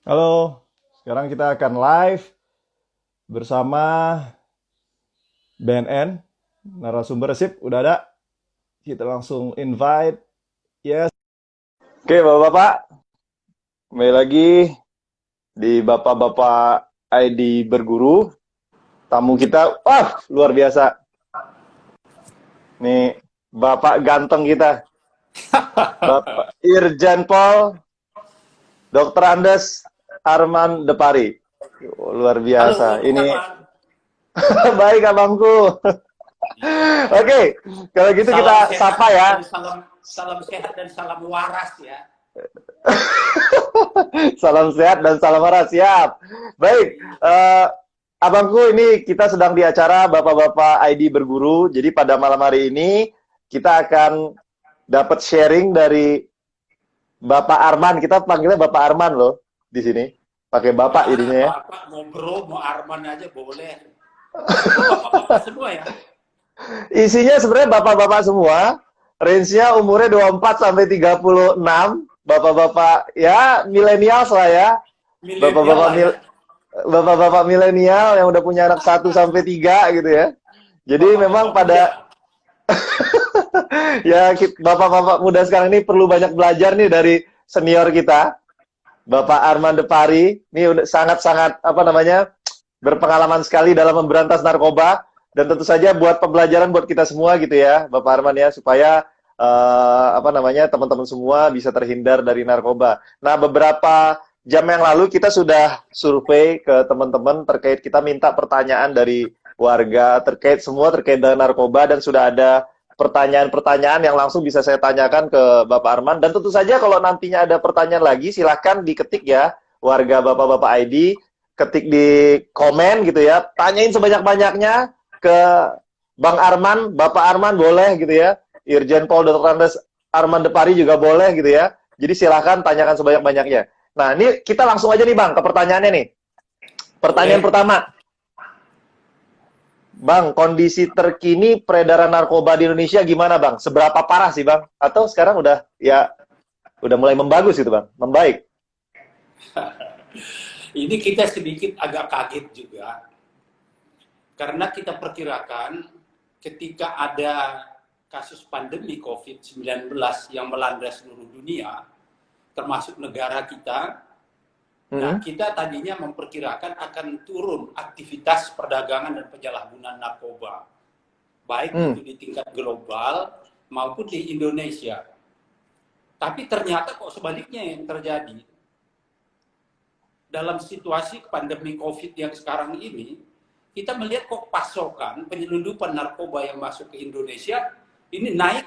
Halo, sekarang kita akan live bersama BNN. Narasumber sip, udah ada. Kita langsung invite. Yes. Oke, Bapak-Bapak. Kembali lagi di Bapak-Bapak ID Berguru. Tamu kita, wah, luar biasa. Nih, Bapak ganteng kita. Bapak Irjen Pol Dr. Andes Arman Depari. Luar Halo, biasa. Bung Ini Arman. baik, abangku. Ya. Oke, kalau gitu Salam kita sehat sapa ya. dan salam sehat dan salam waras ya. Salam sehat dan salam waras, siap. Baik, Iya. abangku, ini kita sedang di acara Bapak-Bapak ID Berguru. Jadi pada malam hari ini kita akan dapat sharing dari Bapak Arman. Kita panggilnya Bapak Arman loh di sini. Pakai Bapak Ya, jadinya ya. Bapak mau bro, mau Arman aja boleh. Semua bapak-bapak semua ya. Isinya sebenarnya bapak-bapak semua. Range-nya umurnya 24 sampai 36. Bapak-bapak ya milenial lah ya. Milenial Bapak-bapak lah ya. bapak-bapak milenial yang udah punya anak 1 sampai 3 gitu ya. Jadi memang Bapak-bapak muda. pada ya bapak-bapak muda sekarang ini perlu banyak belajar nih dari senior kita, Bapak Arman Depari. Ini udah sangat-sangat apa namanya berpengalaman sekali dalam memberantas narkoba dan tentu saja buat pembelajaran buat kita semua gitu ya, Bapak Arman ya, supaya apa namanya teman-teman semua bisa terhindar dari narkoba. Nah, beberapa jam yang lalu kita sudah survei ke teman-teman terkait kita minta pertanyaan dari warga terkait dengan narkoba dan sudah ada pertanyaan-pertanyaan yang langsung bisa saya tanyakan ke Bapak Arman dan tentu saja kalau nantinya ada pertanyaan lagi silahkan diketik ya warga Bapak-Bapak ID, ketik di komen gitu ya, tanyain sebanyak-banyaknya ke Bang Arman, Bapak Arman boleh gitu ya, Irjen Pol Dr. Andes Arman Depari juga boleh gitu ya. Jadi silahkan tanyakan sebanyak-banyaknya. Nah, ini kita langsung aja nih Bang ke pertanyaannya nih. Pertanyaan Boleh. pertama, Bang, kondisi terkini peredaran narkoba di Indonesia gimana Bang? Seberapa parah sih Bang? Atau sekarang udah ya udah mulai membagus gitu Bang, membaik? Ini kita sedikit agak kaget juga. Karena kita perkirakan ketika ada kasus pandemi COVID-19 yang melanda seluruh dunia, termasuk negara kita. Nah, Hmm. kita tadinya memperkirakan akan turun aktivitas perdagangan dan penyalahgunaan narkoba, baik Hmm. itu di tingkat global maupun di Indonesia. Tapi ternyata kok sebaliknya yang terjadi. Dalam situasi pandemi COVID yang sekarang ini, kita melihat kok pasokan penyelundupan narkoba yang masuk ke Indonesia ini naik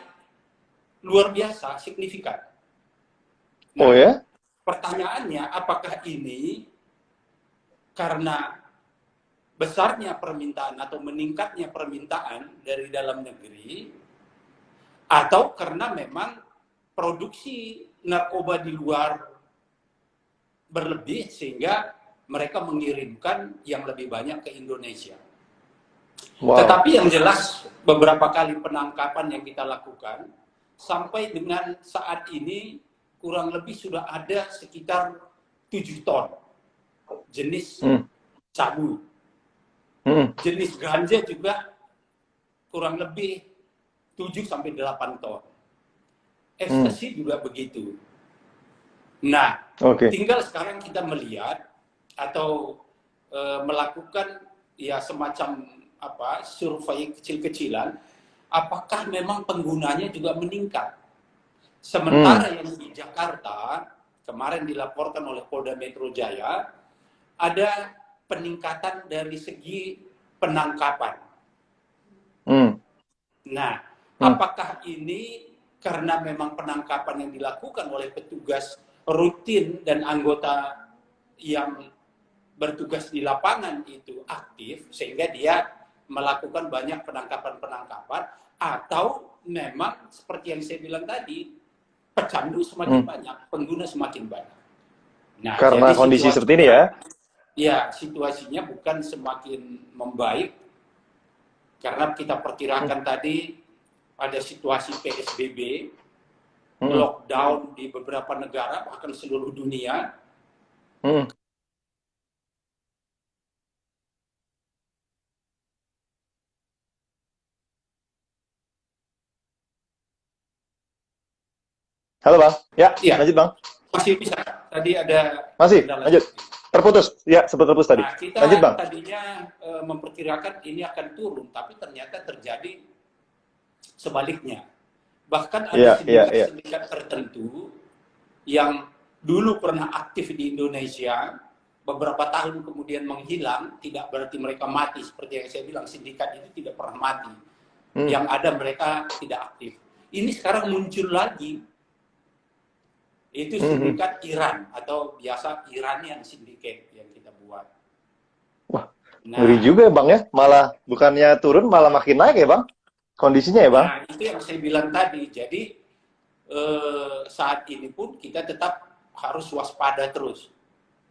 luar biasa, signifikan. Oh Nah, ya? pertanyaannya apakah ini karena besarnya permintaan atau meningkatnya permintaan dari dalam negeri atau karena memang produksi narkoba di luar berlebih sehingga mereka mengirimkan yang lebih banyak ke Indonesia. Wow. Tetapi yang jelas beberapa kali penangkapan yang kita lakukan sampai dengan saat ini kurang lebih sudah ada sekitar 7 ton jenis Hmm. sabu. Hmm. Jenis ganja juga kurang lebih 7 sampai 8 ton. Hmm. Ekstasi juga begitu. Nah, Oke. tinggal sekarang kita melihat atau melakukan ya semacam survei kecil-kecilan, apakah memang penggunanya juga meningkat. Hmm. Sementara yang di Jakarta kemarin dilaporkan oleh Polda Metro Jaya ada peningkatan dari segi penangkapan. Hmm. Nah, Hmm. apakah ini karena memang penangkapan yang dilakukan oleh petugas rutin dan anggota yang bertugas di lapangan itu aktif sehingga dia melakukan banyak penangkapan-penangkapan atau memang seperti yang saya bilang tadi pecandu semakin Hmm. banyak, pengguna semakin banyak. Nah, Karena jadi kondisi seperti ini ya. situasinya bukan semakin membaik karena kita perkirakan tadi ada situasi PSBB, Hmm. lockdown di beberapa negara bahkan seluruh dunia. Hmm. Halo Bang. Ya, Iya, lanjut Bang. masih bisa. Tadi ada Masih, kendala lanjut. sedikit. Terputus. Ya, sempat terputus tadi. Nah, Lanjut kita Bang. tadinya memperkirakan ini akan turun, tapi ternyata terjadi sebaliknya. Bahkan ada Iya, iya, iya. sindikat-sindikat tertentu yang dulu pernah aktif di Indonesia, beberapa tahun kemudian menghilang, tidak berarti mereka mati. Seperti yang saya bilang, sindikat itu tidak pernah mati. Hmm. Yang ada mereka tidak aktif. Ini sekarang muncul lagi. Itu sindikat Iran, atau biasa Iranian Syndicate yang kita buat. Wah, ngeri Nah, juga ya Bang ya. Malah bukannya turun, malah makin naik ya Bang. Kondisinya ya Bang. nah itu yang saya bilang tadi. Jadi saat ini pun kita tetap harus waspada terus.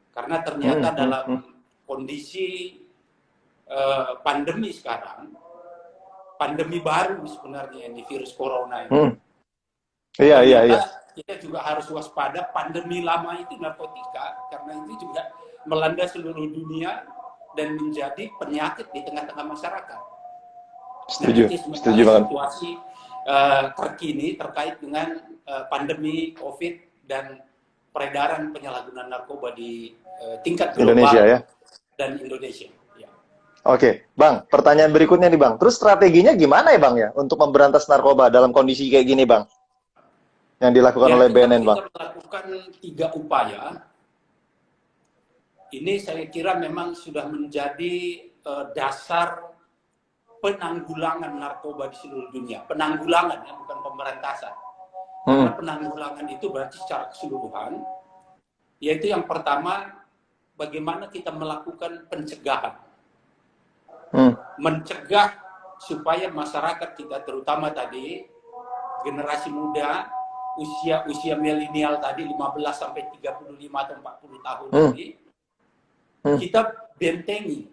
Karena ternyata Hmm. dalam kondisi pandemi sekarang, pandemi baru sebenarnya ini virus corona ini. Hmm. Iya, iya, Ternyata iya. kita juga harus waspada. Pandemi lama itu narkotika, karena itu juga melanda seluruh dunia dan menjadi penyakit di tengah-tengah masyarakat. Nah, Setuju. itu Setuju sementara banget. situasi terkini terkait dengan pandemi COVID dan peredaran penyalahgunaan narkoba di tingkat Indonesia global ya. dan Indonesia. Ya. Oke, Bang. Pertanyaan berikutnya nih Bang. Terus strateginya gimana ya Bang ya untuk memberantas narkoba dalam kondisi kayak gini Bang? Yang dilakukan Ya, oleh tetap BNN Bang. kita melakukan 3 upaya. Ini saya kira memang sudah menjadi dasar penanggulangan narkoba di seluruh dunia. Penanggulangan ya, bukan pemberantasan. Karena Hmm. penanggulangan itu berarti secara keseluruhan, yaitu yang pertama, bagaimana kita melakukan pencegahan. Hmm. Mencegah supaya masyarakat kita, terutama tadi, generasi muda, usia milenial tadi, 15 sampai 35 atau 40 tahun Hmm. tadi, Hmm. kita bentengi.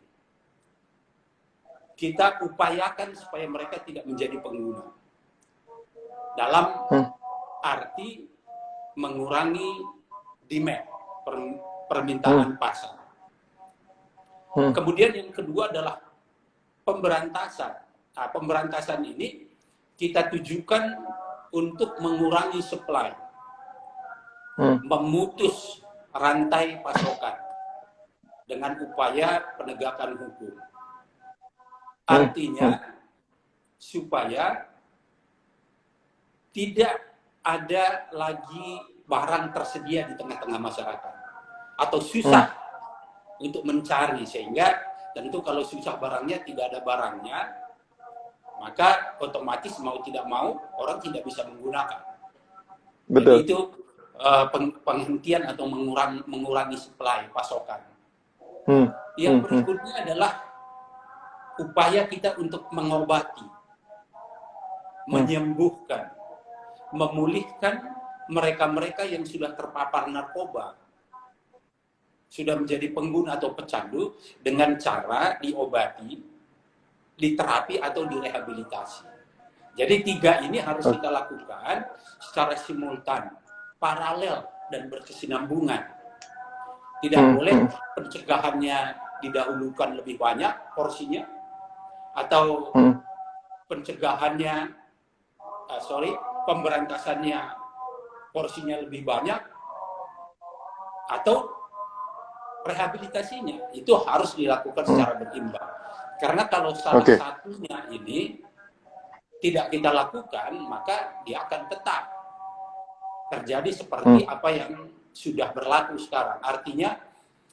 Kita upayakan supaya mereka tidak menjadi pengguna. Dalam arti mengurangi demand, permintaan pasar. Kemudian yang kedua adalah pemberantasan. Nah, pemberantasan ini kita tujukan untuk mengurangi supply, memutus rantai pasokan dengan upaya penegakan hukum. Artinya supaya tidak ada lagi barang tersedia di tengah-tengah masyarakat atau susah untuk mencari, sehingga tentu kalau susah barangnya, tidak ada barangnya, maka otomatis mau tidak mau orang tidak bisa menggunakan. Betul. Jadi itu penghentian atau mengurangi supply pasokan. Yang berikutnya adalah upaya kita untuk mengobati, menyembuhkan, memulihkan mereka-mereka yang sudah terpapar narkoba, sudah menjadi pengguna atau pecandu, dengan cara diobati, diterapi atau direhabilitasi. Jadi 3 ini harus kita lakukan secara simultan, paralel dan berkesinambungan. Tidak boleh pencegahannya didahulukan lebih banyak porsinya, atau pencegahannya, pemberantasannya porsinya lebih banyak, atau rehabilitasinya itu harus dilakukan secara berimbang. Karena kalau salah satunya ini tidak kita lakukan, maka dia akan tetap terjadi seperti apa yang sudah berlaku sekarang. Artinya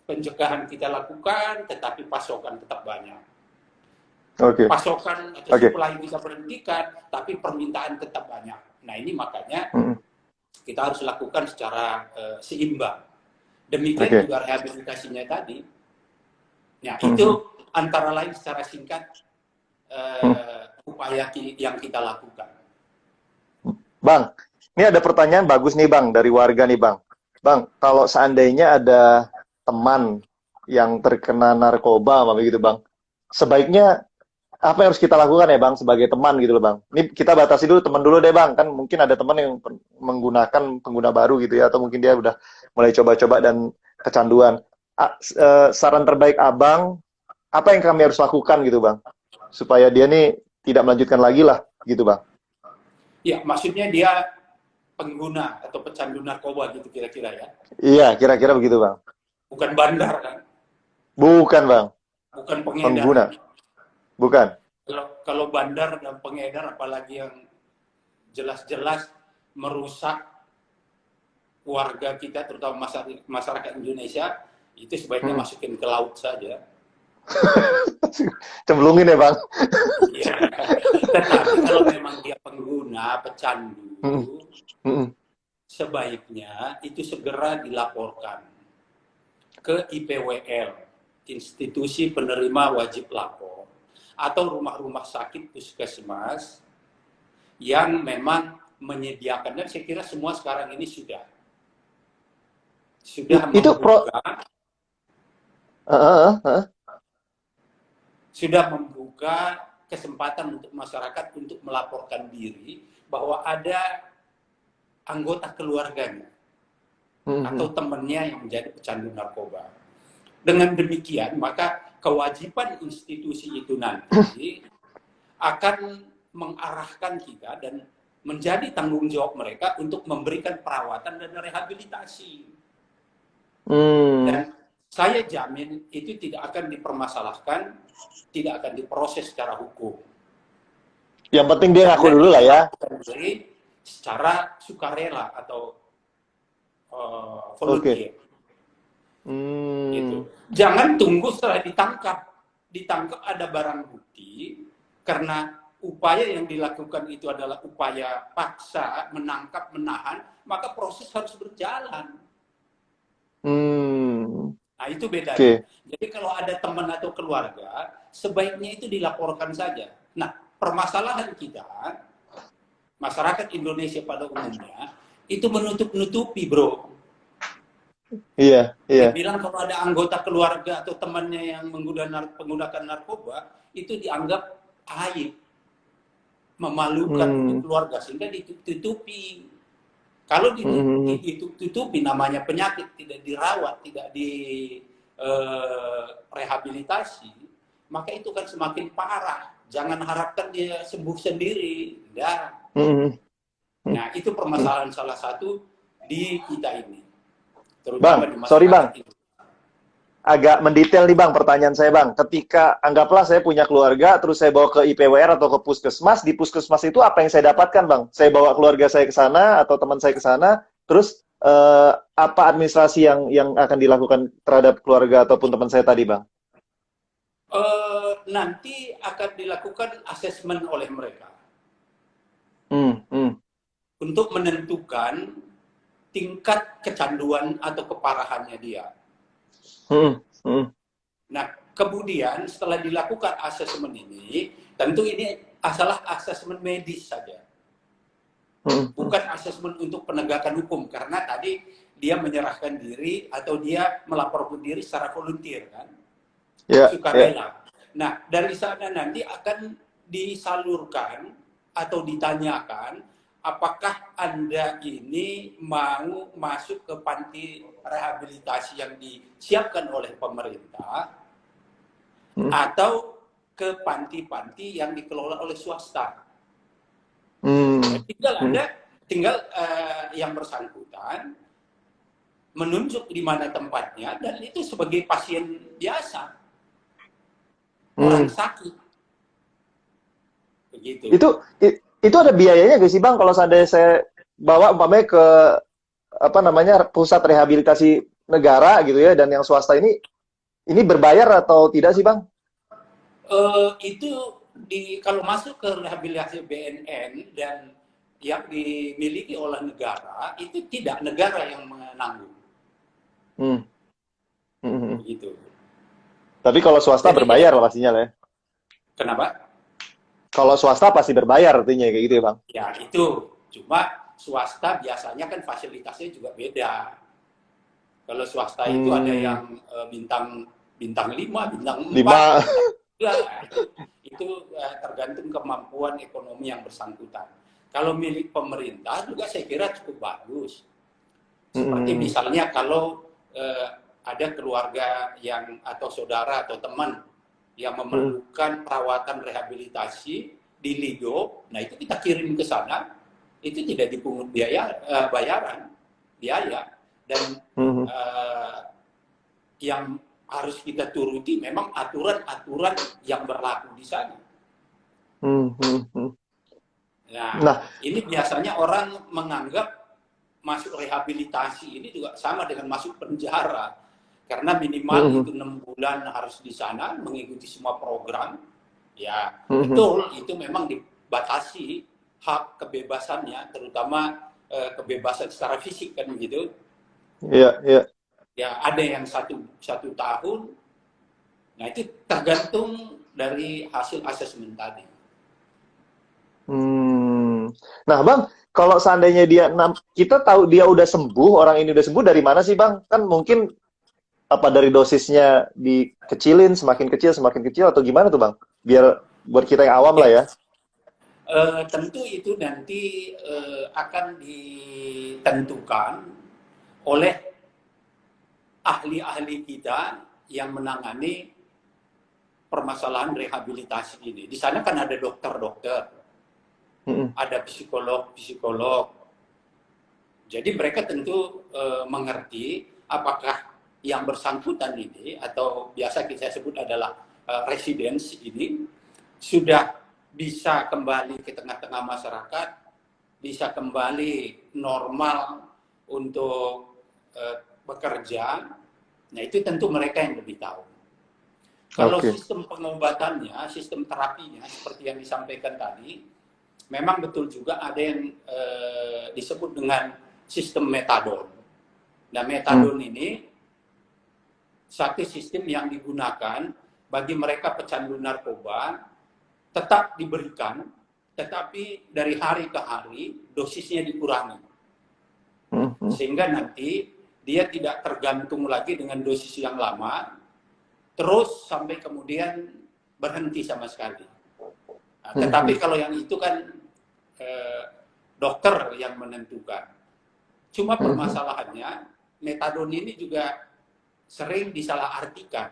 pencegahan kita lakukan, tetapi pasokan tetap banyak. Pasokan atau supply bisa berhentikan, tapi permintaan tetap banyak. Nah, ini makanya kita harus lakukan secara seimbang. Demikian juga rehabilitasinya tadi. Nah, itu antara lain secara singkat upaya yang kita lakukan. Bang, ini ada pertanyaan bagus nih Bang, dari warga nih Bang. Bang, kalau seandainya ada teman yang terkena narkoba, begitu Bang, sebaiknya apa yang harus kita lakukan ya Bang, sebagai teman gitu loh Bang. Ini kita batasi dulu teman dulu deh Bang, kan mungkin ada teman yang menggunakan pengguna baru gitu ya, atau mungkin dia udah mulai coba-coba dan kecanduan. Saran terbaik Abang, apa yang kami harus lakukan gitu Bang? Supaya dia nih tidak melanjutkan lagi lah gitu Bang. Ya, maksudnya dia pengguna atau pecandu narkoba gitu kira-kira ya. Iya, kira-kira begitu Bang. Bukan bandar kan? Bukan Bang, Bukan pengedar pengguna. kan? Bukan. Kalau bandar dan pengedar apalagi yang jelas-jelas merusak warga kita terutama masyarakat Indonesia itu sebaiknya masukin ke laut saja. Cemplungin ya Bang. Ya. Tetapi kalau memang dia pengguna Hmm, pecandu, hmm, sebaiknya itu segera dilaporkan ke IPWL, institusi penerima wajib lapor, atau rumah-rumah sakit puskesmas yang memang menyediakan, dan saya kira semua sekarang ini sudah Itu sudah membuka kesempatan untuk masyarakat untuk melaporkan diri bahwa ada anggota keluarganya atau temannya yang menjadi pecandu narkoba. Dengan demikian, maka kewajiban institusi itu nanti akan mengarahkan kita dan menjadi tanggung jawab mereka untuk memberikan perawatan dan rehabilitasi. Dan saya jamin itu tidak akan dipermasalahkan, tidak akan diproses secara hukum. Yang penting dia ngaku dulu lah ya. Secara sukarela atau volunteer. Gitu. Jangan tunggu setelah ditangkap ada barang bukti, karena upaya yang dilakukan itu adalah upaya paksa, menangkap, menahan, maka proses harus berjalan. Nah, itu bedanya. Okay. Jadi kalau ada teman atau keluarga, sebaiknya itu dilaporkan saja. Nah, permasalahan kita, masyarakat Indonesia pada umumnya, itu menutup-nutupi, bro. Iya. Dibilang kalau ada anggota keluarga atau temannya yang menggunakan narkoba, itu dianggap aib, memalukan untuk keluarga, sehingga ditutupi. Kalau ditutupi namanya penyakit, tidak dirawat, tidak direhabilitasi, maka itu kan semakin parah. Jangan harapkan dia sembuh sendiri. Nah, itu permasalahan salah satu di kita ini. Terutama Bang, sorry Bang. Ini. Agak mendetail nih Bang pertanyaan saya Bang. Ketika anggaplah saya punya keluarga, terus saya bawa ke IPWR atau ke puskesmas, di puskesmas itu apa yang saya dapatkan Bang? Saya bawa keluarga saya ke sana atau teman saya ke sana, terus apa administrasi yang akan dilakukan terhadap keluarga ataupun teman saya tadi Bang? Nanti akan dilakukan asesmen oleh mereka. Untuk menentukan tingkat kecanduan atau keparahannya dia. Nah, kemudian setelah dilakukan asesmen ini, tentu ini adalah asesmen medis saja. Bukan asesmen untuk penegakan hukum, karena tadi dia menyerahkan diri atau dia melaporkan diri secara volunteer kan. Sukarela. Nah, dari sana nanti akan disalurkan atau ditanyakan apakah Anda ini mau masuk ke panti rehabilitasi yang disiapkan oleh pemerintah atau ke panti-panti yang dikelola oleh swasta. Tinggal yang bersangkutan menunjuk di mana tempatnya, dan itu sebagai pasien biasa, orang sakit. Begitu. Itu ada biayanya gak sih Bang kalau seandainya saya bawa umpamanya ke pusat rehabilitasi negara gitu ya, dan yang swasta ini berbayar atau tidak sih Bang? Itu kalau masuk ke rehabilitasi BNN dan yang dimiliki oleh negara, itu tidak negara yang menanggung. Gitu. Tapi kalau swasta berbayar lah pastinya lah ya. Kenapa? Kalau swasta pasti berbayar artinya kayak gitu ya Bang? Ya itu, cuma swasta biasanya kan fasilitasnya juga beda. Kalau swasta itu ada yang bintang 5, bintang 4. Itu tergantung kemampuan ekonomi yang bersangkutan. Kalau milik pemerintah juga saya kira cukup bagus. Seperti misalnya kalau ada keluarga yang atau saudara atau teman yang memerlukan perawatan rehabilitasi di Lido, nah itu kita kirim ke sana, itu tidak dipungut biaya biaya, dan yang harus kita turuti memang aturan-aturan yang berlaku di sana. Nah, ini biasanya orang menganggap masuk rehabilitasi ini juga sama dengan masuk penjara, karena minimal itu 6 bulan harus di sana mengikuti semua program. Ya, betul, itu memang dibatasi hak kebebasannya, terutama kebebasan secara fisik kan begitu. Iya, iya. Ya, ada yang satu tahun. Nah, itu tergantung dari hasil asesmen tadi. Nah, Bang, kalau seandainya kita tahu dia udah sembuh, orang ini udah sembuh, dari mana sih, Bang? Kan mungkin apa dari dosisnya dikecilin, semakin kecil, atau gimana tuh, Bang? Biar buat kita yang awam lah ya. Tentu itu nanti akan ditentukan oleh ahli-ahli kita yang menangani permasalahan rehabilitasi ini. Di sana kan ada dokter-dokter, ada psikolog-psikolog. Jadi mereka tentu mengerti apakah yang bersangkutan ini, atau biasa kita sebut adalah residence ini, sudah bisa kembali ke tengah-tengah masyarakat, bisa kembali normal untuk bekerja. Nah, itu tentu mereka yang lebih tahu. Kalau sistem pengobatannya, sistem terapinya, seperti yang disampaikan tadi, memang betul juga ada yang disebut dengan sistem metadon. Nah, metadon ini satu sistem yang digunakan bagi mereka pecandu narkoba, tetap diberikan, tetapi dari hari ke hari dosisnya dikurangi. Sehingga nanti dia tidak tergantung lagi dengan dosis yang lama, terus sampai kemudian berhenti sama sekali. Nah, tetapi kalau yang itu kan dokter yang menentukan. Cuma permasalahannya, metadon ini juga sering disalahartikan.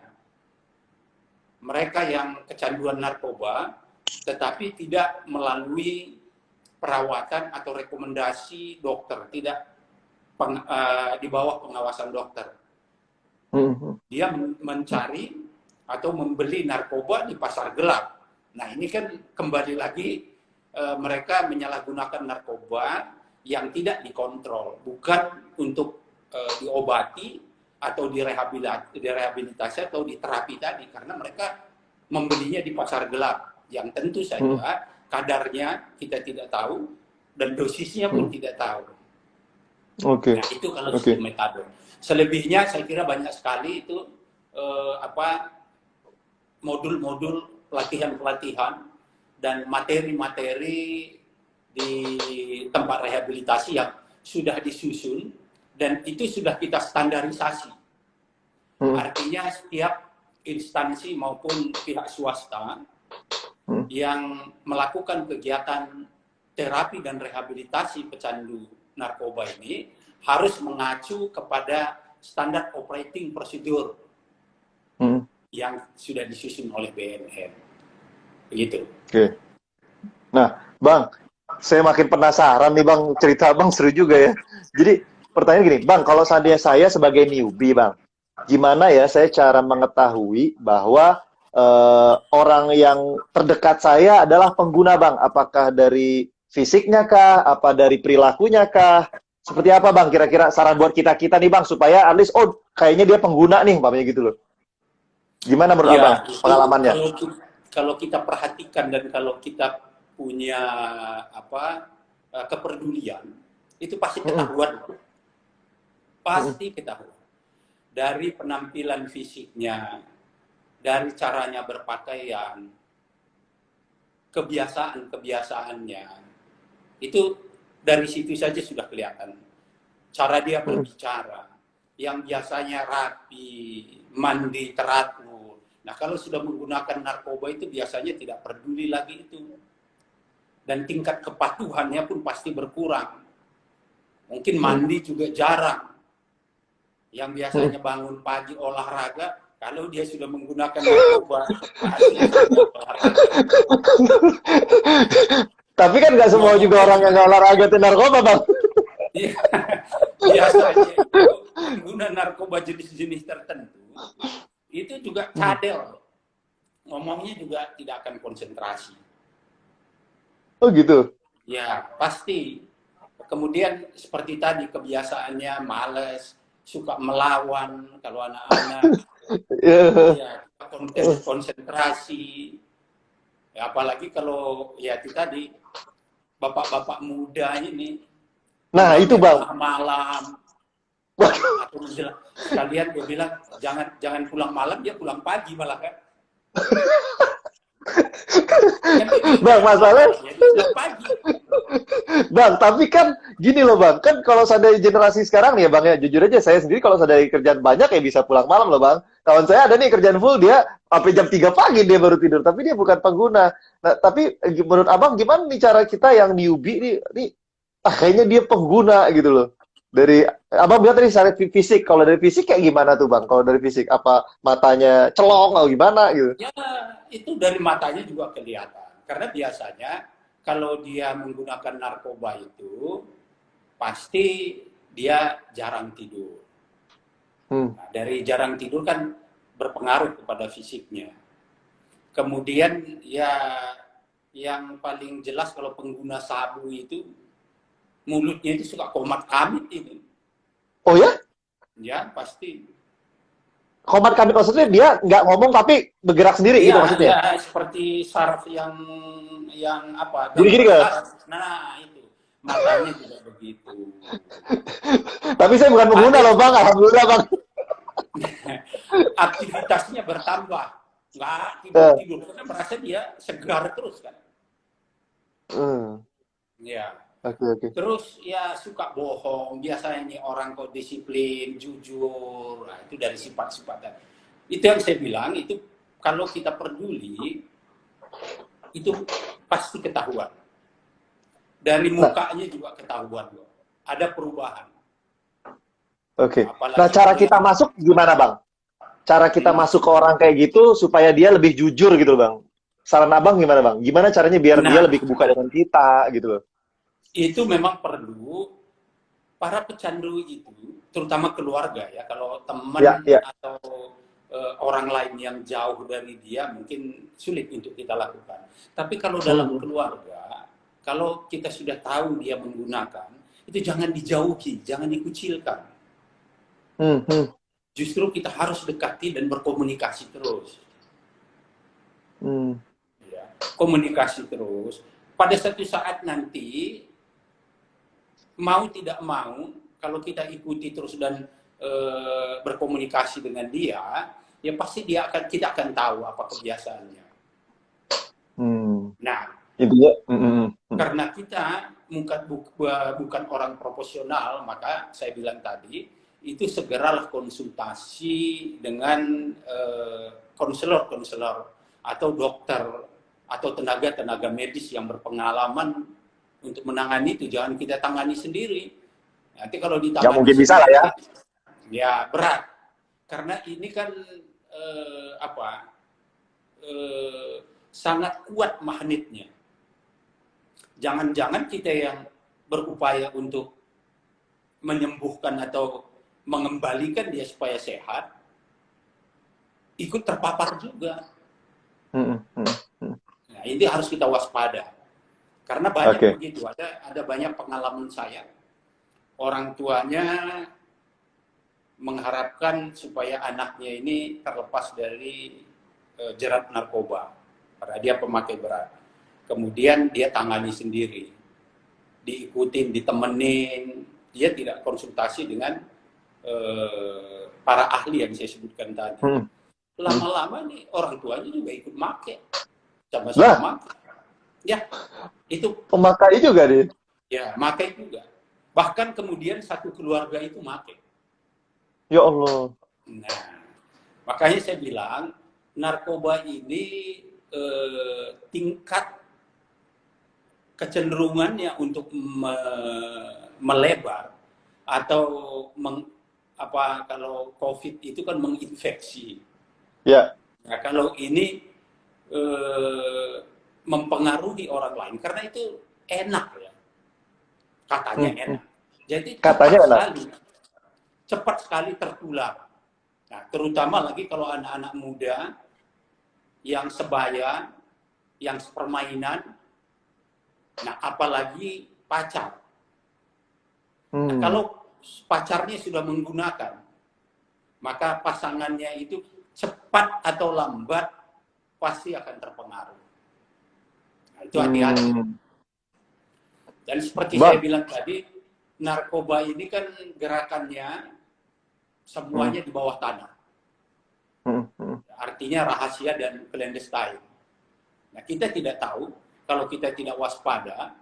Mereka yang kecanduan narkoba, tetapi tidak melalui perawatan atau rekomendasi dokter, tidak di bawah pengawasan dokter. Dia mencari atau membeli narkoba di pasar gelap. Nah, ini kan kembali lagi mereka menyalahgunakan narkoba yang tidak dikontrol, bukan untuk diobati atau direhabilitasi atau diterapi tadi, karena mereka membelinya di pasar gelap yang tentu saja kadarnya kita tidak tahu dan dosisnya pun tidak tahu. Nah, itu kalau sistem metadon. Selebihnya saya kira banyak sekali itu modul-modul pelatihan-pelatihan dan materi-materi di tempat rehabilitasi yang sudah disusun dan itu sudah kita standarisasi. Artinya setiap instansi maupun pihak swasta yang melakukan kegiatan terapi dan rehabilitasi pecandu narkoba ini harus mengacu kepada standar operating procedure yang sudah disusun oleh BNN. Begitu. Oke. Nah, Bang, saya makin penasaran nih, Bang. Cerita Bang seru juga ya. Jadi pertanyaan gini, Bang, kalau seandainya saya sebagai newbie, Bang, gimana ya saya cara mengetahui bahwa orang yang terdekat saya adalah pengguna, Bang? Apakah dari fisiknya kah? Apa dari perilakunya kah? Seperti apa, Bang? Kira-kira saran buat kita-kita nih, Bang, supaya at least, oh, kayaknya dia pengguna nih, umpamanya gitu loh. Gimana menurut Abang pengalamannya? Kalau kita perhatikan dan kalau kita punya kepedulian, itu pasti ketahuan. Pasti ketahuan. Dari penampilan fisiknya, dari caranya berpakaian, kebiasaan-kebiasaannya, itu dari situ saja sudah kelihatan. Cara dia berbicara, yang biasanya rapi, mandi teratur. Nah, kalau sudah menggunakan narkoba itu biasanya tidak peduli lagi itu. Dan tingkat kepatuhannya pun pasti berkurang. Mungkin mandi juga jarang. Yang biasanya bangun pagi olahraga, kalau dia sudah menggunakan narkoba, pasti tidak olahraga. Tapi kan nggak semua juga orang yang nggak olahraga itu narkoba, Bang. Iya, biasanya itu pengguna narkoba jenis-jenis tertentu itu juga cadel, ngomongnya juga tidak akan konsentrasi. Oh gitu. Ya pasti. Kemudian seperti tadi kebiasaannya males, suka melawan kalau anak-anak, ya konsentrasi. Ya, apalagi kalau ya itu tadi bapak-bapak muda ini Nah itu, pulangnya Bang. tengah malam atau menjelang, sekalian dia bilang jangan pulang malam, dia pulang pagi malah kan. Bang, masalah, Ya, dia pulang pagi. Bang, tapi kan gini loh, Bang. Kan kalau seandainya generasi sekarang nih ya, Bang, ya, jujur aja saya sendiri kalau seandainya kerjaan banyak ya bisa pulang malam loh, Bang. Kawan saya ada nih kerjaan full, dia sampai jam 3 pagi dia baru tidur, tapi dia bukan pengguna. Nah, tapi menurut Abang gimana nih cara kita yang newbie nih kayaknya dia pengguna gitu loh. Dari Abang bilang tadi secara fisik, kalau dari fisik kayak gimana tuh, Bang? Kalau dari fisik apa matanya celong atau gimana gitu? Ya, itu dari matanya juga kelihatan. Karena biasanya kalau dia menggunakan narkoba itu, pasti dia jarang tidur. Hmm. Nah, dari jarang tidur kan berpengaruh kepada fisiknya. Kemudian ya yang paling jelas kalau pengguna sabu itu, mulutnya itu suka komat kamit itu. Oh ya? Ya, pasti. Komat kamit maksudnya dia nggak ngomong tapi bergerak sendiri gitu Iya, maksudnya? ya, seperti saraf yang apa? Gini-gini Gangguan kan? saraf. Nah, itu. Matanya juga begitu. Tapi saya bukan pengguna Ada loh, Bang. Alhamdulillah, Bang. aktivitasnya bertambah. Nggak tidur-tidur. Karena merasa dia segar terus kan. Hmm. Ya. Oke, oke. Terus ya suka bohong. Biasanya nih orang kok disiplin, jujur. Nah, itu dari sifat-sifat. Itu yang saya bilang, itu kalau kita peduli, itu pasti ketahuan. Dari mukanya juga ketahuan loh. Ada perubahan. Oke. Apalagi Nah, cara kalau kita masuk gimana, Bang? Cara kita masuk ke orang kayak gitu supaya dia lebih jujur gitu, Bang. Saran Abang gimana, Bang? Gimana caranya biar dia Nah, lebih kebuka dengan kita gitu loh. itu memang perlu para pecandu itu, terutama keluarga ya. Kalau teman Ya, ya. atau orang lain yang jauh dari dia mungkin sulit untuk kita lakukan. Tapi kalau dalam keluarga, kalau kita sudah tahu dia menggunakan, itu jangan dijauhi, jangan dikucilkan. Hmm, hmm, Justru kita harus dekati dan berkomunikasi terus. hmm. Ya, komunikasi terus. Pada satu saat nanti, mau tidak mau, kalau kita ikuti terus dan berkomunikasi dengan dia, ya pasti kita akan tahu apa kebiasaannya. Nah, Intinya, karena kita bukan orang profesional, maka saya bilang tadi, itu segeralah konsultasi dengan konselor-konselor atau dokter atau tenaga-tenaga medis yang berpengalaman untuk menangani itu. Jangan kita tangani sendiri. Nanti kalau ditangani ya mungkin sendiri, bisa lah ya. ya berat. Karena ini kan sangat kuat magnetnya. Jangan-jangan kita yang berupaya untuk menyembuhkan atau mengembalikan dia supaya sehat, ikut terpapar juga. Nah, ini harus kita waspada. Karena banyak begitu. Ada banyak pengalaman saya. Orang tuanya mengharapkan supaya anaknya ini terlepas dari jerat narkoba. Karena dia pemakai berat. Kemudian dia tangani sendiri. Diikutin, ditemenin. Dia tidak konsultasi dengan para ahli yang saya sebutkan tadi. Lama-lama nih orang tuanya juga ikut make. Sama-sama make. Ya, itu. Pemakai juga nih. Ya, make juga. Bahkan kemudian satu keluarga itu make. Ya Allah. Nah, makanya saya bilang, narkoba ini tingkat kecenderungannya untuk melebar atau kalau COVID itu kan menginfeksi. Ya. Nah, kalau ini mempengaruhi orang lain karena itu enak ya, katanya enak. Jadi Katanya enak. cepat sekali tertular. Nah, terutama lagi kalau anak-anak muda yang sebaya, yang sepermainan, nah apalagi pacar. Nah, kalau pacarnya sudah menggunakan, maka pasangannya itu cepat atau lambat pasti akan terpengaruh. Nah, itu hati-hati. Dan seperti saya bilang tadi, narkoba ini kan gerakannya semuanya di bawah tanah. Artinya rahasia dan clandestine. Nah, kita tidak tahu, kalau kita tidak waspada,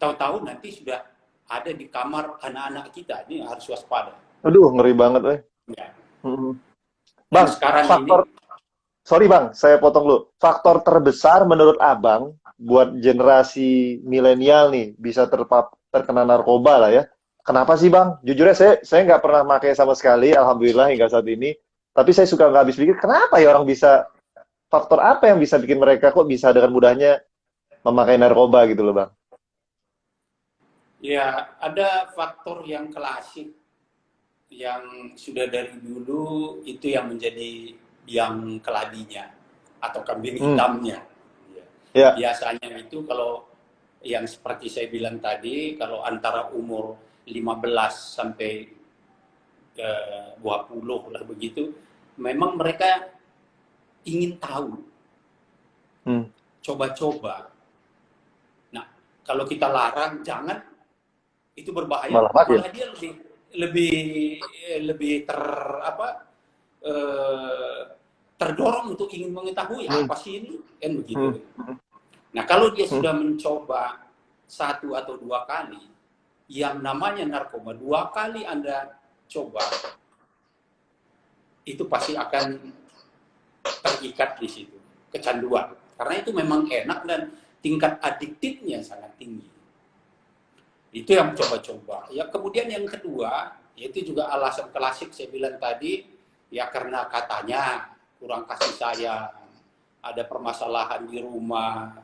tahu-tahu nanti sudah ada di kamar anak-anak kita, ini harus waspada. Aduh, ngeri banget, Ya. Bang, sekarang faktor, sorry Bang, saya potong dulu. Faktor terbesar menurut Abang buat generasi milenial nih bisa terkena narkoba lah ya. Kenapa sih Bang? Jujurnya saya nggak pernah pakai sama sekali, alhamdulillah hingga saat ini. Tapi saya suka nggak habis pikir, kenapa ya orang bisa, faktor apa yang bisa bikin mereka kok bisa dengan mudahnya memakai narkoba gitu loh Bang? Ya, ada faktor yang klasik yang sudah dari dulu itu yang menjadi biang keladinya atau kambing hitamnya. Ya. Biasanya itu kalau yang seperti saya bilang tadi, kalau antara umur 15 sampai 20 lah begitu, memang mereka ingin tahu, coba-coba. Nah, kalau kita larang jangan, itu berbahaya. Malah dia lebih terdorong untuk ingin mengetahui apa sih ini, kan begitu. Nah, kalau dia sudah mencoba 1 atau 2 kali, yang namanya narkoba 2 kali Anda coba, itu pasti akan terikat di situ, kecanduan. Karena itu memang enak dan tingkat adiktifnya sangat tinggi. Itu yang coba-coba. Ya, kemudian yang kedua, yaitu juga alasan klasik saya bilang tadi, ya karena katanya kurang kasih sayang, ada permasalahan di rumah,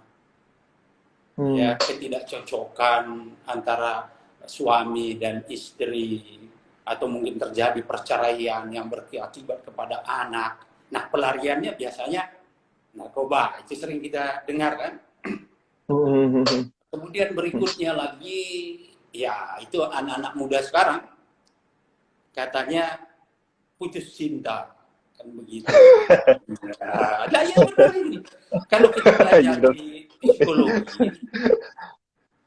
ya ketidakcocokan antara suami dan istri, atau mungkin terjadi perceraian yang berakibat kepada anak. Nah, pelariannya biasanya narkoba, itu sering kita dengar kan. Kemudian berikutnya lagi, ya itu anak-anak muda sekarang, katanya putus cinta, kan begitu. Nah, ya benar ini. Kalau kita belajar di psikologi,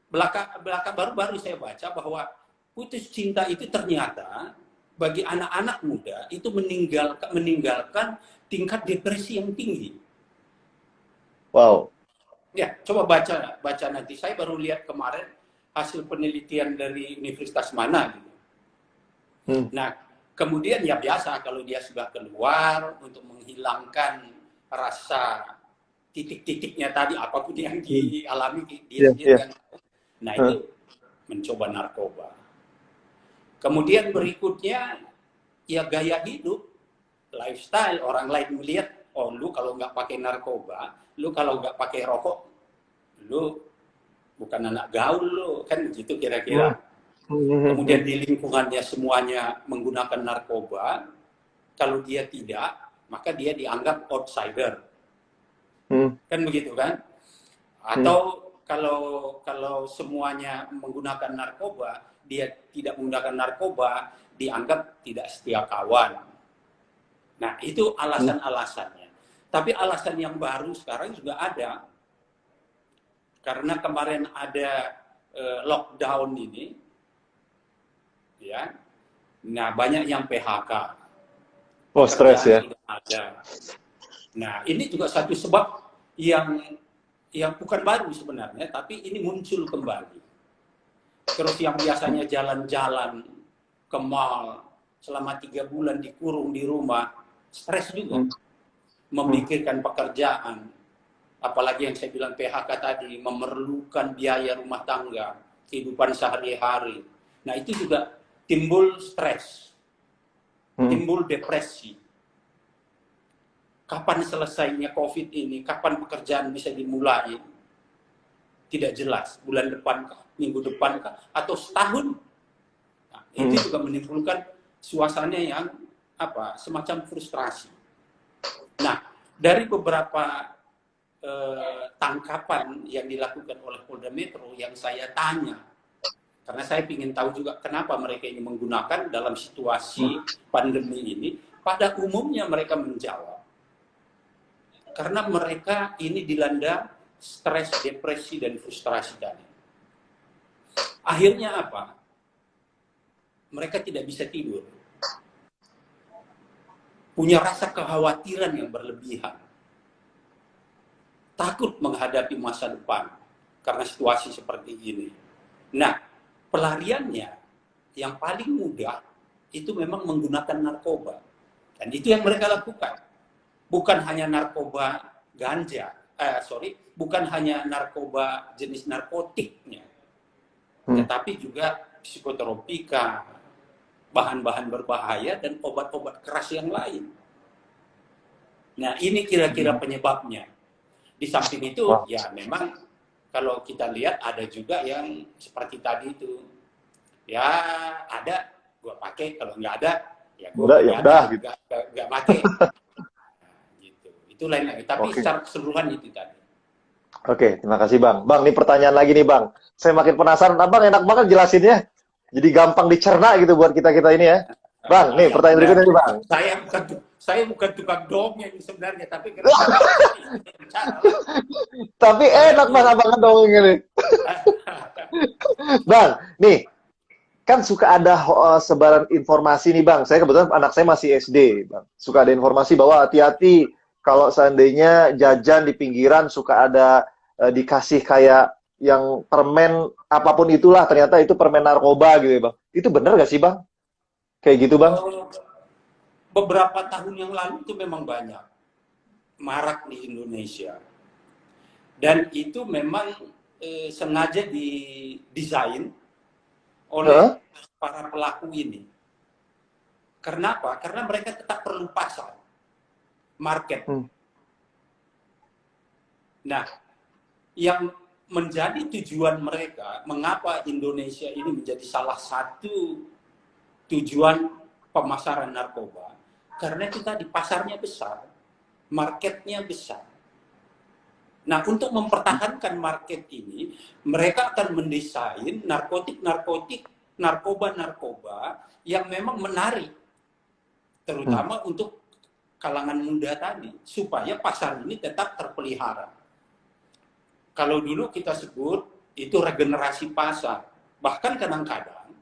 belakang baru saya baca bahwa putus cinta itu ternyata bagi anak-anak muda itu meninggalkan tingkat depresi yang tinggi. Wow. Ya, coba baca nanti. Saya baru lihat kemarin hasil penelitian dari universitas mana gitu. Nah, kemudian ya biasa kalau dia sudah keluar untuk menghilangkan rasa titik-titiknya tadi, apapun yang dialami dia sendiri. Nah, itu mencoba narkoba. Kemudian berikutnya ya gaya hidup, lifestyle. Orang lain melihat, oh lu kalau nggak pakai narkoba, lu kalau nggak pakai rokok, lu bukan anak gaul lu, kan begitu kira-kira. Kemudian di lingkungannya semuanya menggunakan narkoba, kalau dia tidak, maka dia dianggap outsider. Kan begitu kan? Atau kalau semuanya menggunakan narkoba, dia tidak menggunakan narkoba, dianggap tidak setia kawan. Nah, itu alasan-alasannya. Tapi alasan yang baru sekarang juga ada. Karena kemarin ada lockdown ini, ya. Nah, banyak yang PHK. Oh, stres ya. Ada. Nah, ini juga satu sebab yang bukan baru sebenarnya, tapi ini muncul kembali. Terus yang biasanya jalan-jalan ke mall selama 3 bulan dikurung di rumah, stres juga. Memikirkan pekerjaan, apalagi yang saya bilang PHK tadi, memerlukan biaya rumah tangga, kehidupan sehari-hari. Nah, itu juga timbul stres. timbul depresi. Kapan selesainya COVID ini? Kapan pekerjaan bisa dimulai? Tidak jelas. Bulan depan kah? Minggu depan kah? Atau setahun? Nah, itu juga menimbulkan suasana yang semacam frustrasi. Nah, dari beberapa tangkapan yang dilakukan oleh Polda Metro yang saya tanya, karena saya ingin tahu juga kenapa mereka ini menggunakan dalam situasi pandemi ini, pada umumnya mereka menjawab, karena mereka ini dilanda stres, depresi, dan frustrasi tadi. Akhirnya apa? Mereka tidak bisa tidur. Punya rasa kekhawatiran yang berlebihan. Takut menghadapi masa depan karena situasi seperti ini. Nah, pelariannya yang paling mudah itu memang menggunakan narkoba. Dan itu yang mereka lakukan. Bukan hanya narkoba ganja, bukan hanya narkoba jenis narkotiknya, tetapi juga psikotropika, bahan-bahan berbahaya, dan obat-obat keras yang lain. Nah, ini kira-kira penyebabnya. Di samping itu, ya memang kalau kita lihat ada juga yang seperti tadi itu. Ya ada, gue pakai. Kalau nggak ada, ya gue nggak pakai. Gitu. Itu lain lagi. Tapi secara keseluruhan itu tadi. Oke, terima kasih Bang. Bang, ini pertanyaan lagi nih Bang. Saya makin penasaran. Abang enak banget jelasinnya. Jadi gampang dicerna gitu buat kita-kita ini ya. Bang, nih pertanyaan berikutnya nih Bang. Saya bukan tukang dongeng sebenarnya, tapi tapi enak Bang abang dongeng ini. Bang, nih kan suka ada sebaran informasi nih Bang. Saya kebetulan anak saya masih SD, Bang. Suka ada informasi bahwa hati-hati kalau seandainya jajan di pinggiran suka ada dikasih kayak yang permen apapun itulah, ternyata itu permen narkoba gitu ya Bang. Itu benar gak sih Bang? Kayak gitu Bang? Beberapa tahun yang lalu itu memang banyak marak di Indonesia, dan itu memang sengaja didesain oleh para pelaku ini. Kenapa? Karena mereka tetap perlu pasar, market. Nah, yang menjadi tujuan mereka, mengapa Indonesia ini menjadi salah satu tujuan pemasaran narkoba, karena kita di pasarnya besar, marketnya besar. Nah, untuk mempertahankan market ini, mereka akan mendesain narkotik, narkoba yang memang menarik, terutama untuk kalangan muda tadi, supaya pasar ini tetap terpelihara. Kalau dulu kita sebut itu regenerasi pasar, bahkan kadang-kadang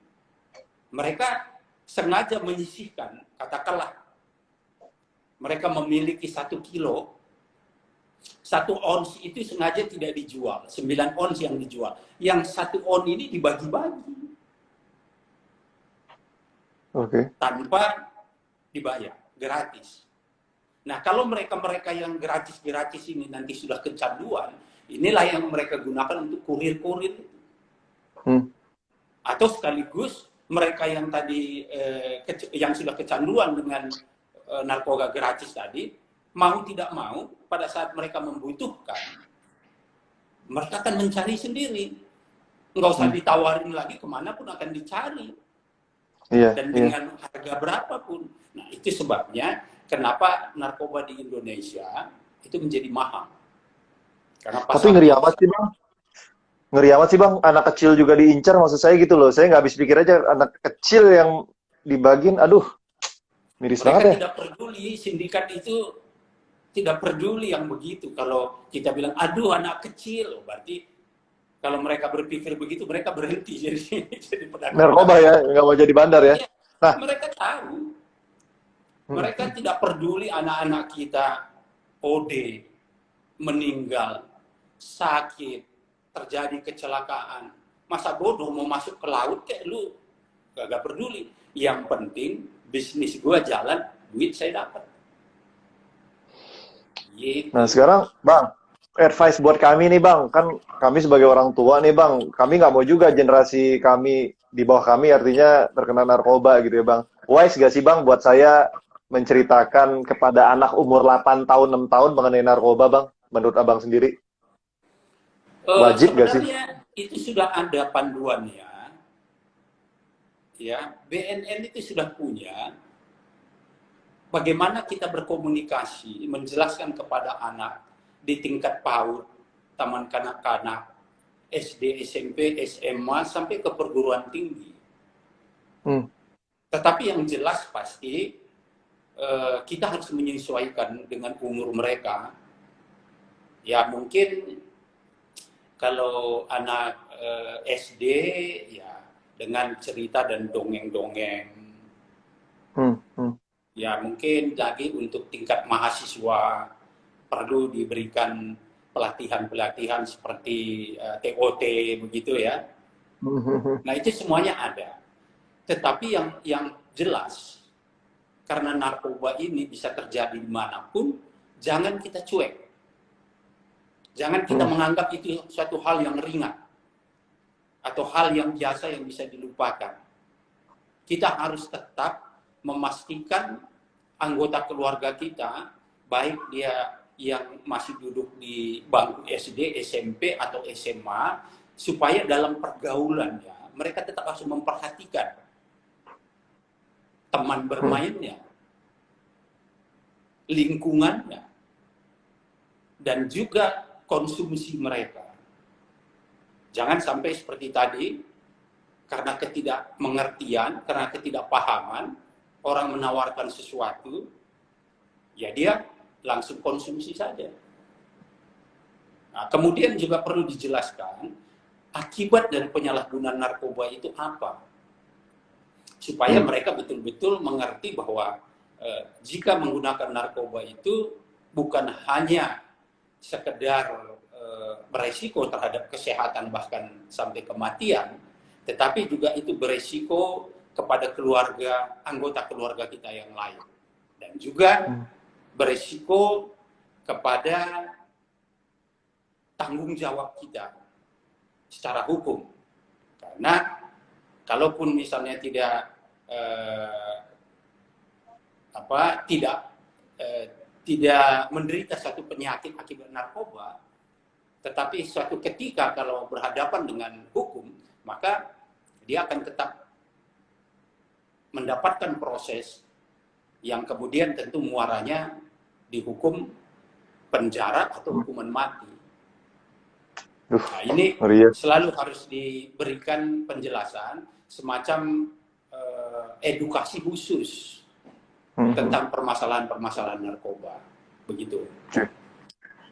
mereka sengaja menyisihkan, katakanlah mereka memiliki 1 kilo, 1 ons itu sengaja tidak dijual, 9 ons yang dijual. Yang 1 ons ini dibagi-bagi. Tanpa dibayar, gratis. Nah, kalau mereka-mereka yang gratis-gratis ini nanti sudah kecanduan, inilah yang mereka gunakan untuk kurir-kurir. Atau sekaligus mereka yang tadi yang sudah kecanduan dengan narkoba gratis tadi, mau tidak mau pada saat mereka membutuhkan, mereka akan mencari sendiri. Nggak usah ditawarin lagi, kemana pun akan dicari. Dan dengan harga berapapun. Nah, itu sebabnya kenapa narkoba di Indonesia itu menjadi mahal. Karena tapi ngeri amat sih Bang. Ngeri amat sih Bang, anak kecil juga diincar, maksud saya gitu loh. Saya nggak habis pikir aja anak kecil yang dibagiin, aduh. Miris mereka banget ya. Tidak peduli, sindikat itu tidak peduli yang begitu. Kalau kita bilang, aduh anak kecil, berarti kalau mereka berpikir begitu, mereka berhenti jadi pedagang narkoba ya, nggak mau jadi bandar ya. Nah, mereka tahu. Mereka tidak peduli anak-anak kita OD, meninggal, sakit, terjadi kecelakaan. Masa bodoh mau masuk ke laut kayak lu, gak peduli. Yang penting bisnis gua jalan, duit saya dapat. Gitu. Nah sekarang Bang, advice buat kami nih Bang, kan kami sebagai orang tua nih Bang, kami nggak mau juga generasi kami di bawah kami artinya terkena narkoba gitu ya Bang. wise gak sih Bang buat saya menceritakan kepada anak umur 8 tahun, 6 tahun mengenai narkoba Bang? Menurut Abang sendiri, wajib gak sih? Sebenarnya itu sudah ada panduannya, ya. BNN itu sudah punya bagaimana kita berkomunikasi, menjelaskan kepada anak di tingkat PAUD, taman kanak-kanak, SD, SMP, SMA, sampai ke perguruan tinggi. Tetapi yang jelas pasti kita harus menyesuaikan dengan umur mereka. Ya mungkin kalau anak SD ya dengan cerita dan dongeng-dongeng. Ya mungkin lagi untuk tingkat mahasiswa perlu diberikan pelatihan-pelatihan seperti TOT begitu ya. Nah itu semuanya ada. Tetapi yang jelas, karena narkoba ini bisa terjadi dimanapun, jangan kita cuek. Jangan kita menganggap itu suatu hal yang ringan. Atau hal yang biasa yang bisa dilupakan. Kita harus tetap memastikan anggota keluarga kita, baik dia yang masih duduk di bangku SD, SMP, atau SMA, supaya dalam pergaulannya, mereka tetap harus memperhatikan teman bermainnya, lingkungannya, dan juga konsumsi mereka. Jangan sampai seperti tadi, karena ketidakmengertian, karena ketidakpahaman, orang menawarkan sesuatu, ya dia langsung konsumsi saja. Nah, kemudian juga perlu dijelaskan, akibat dari penyalahgunaan narkoba itu apa? Supaya mereka betul-betul mengerti bahwa jika menggunakan narkoba itu bukan hanya sekedar beresiko terhadap kesehatan bahkan sampai kematian, tetapi juga itu beresiko kepada keluarga, anggota keluarga kita yang lain. Dan juga beresiko kepada tanggung jawab kita secara hukum. Karena kalaupun misalnya tidak menderita satu penyakit akibat narkoba, tetapi suatu ketika kalau berhadapan dengan hukum, maka dia akan tetap mendapatkan proses yang kemudian tentu muaranya dihukum penjara atau hukuman mati. Nah, ini selalu harus diberikan penjelasan, semacam edukasi khusus tentang permasalahan-permasalahan narkoba. Begitu.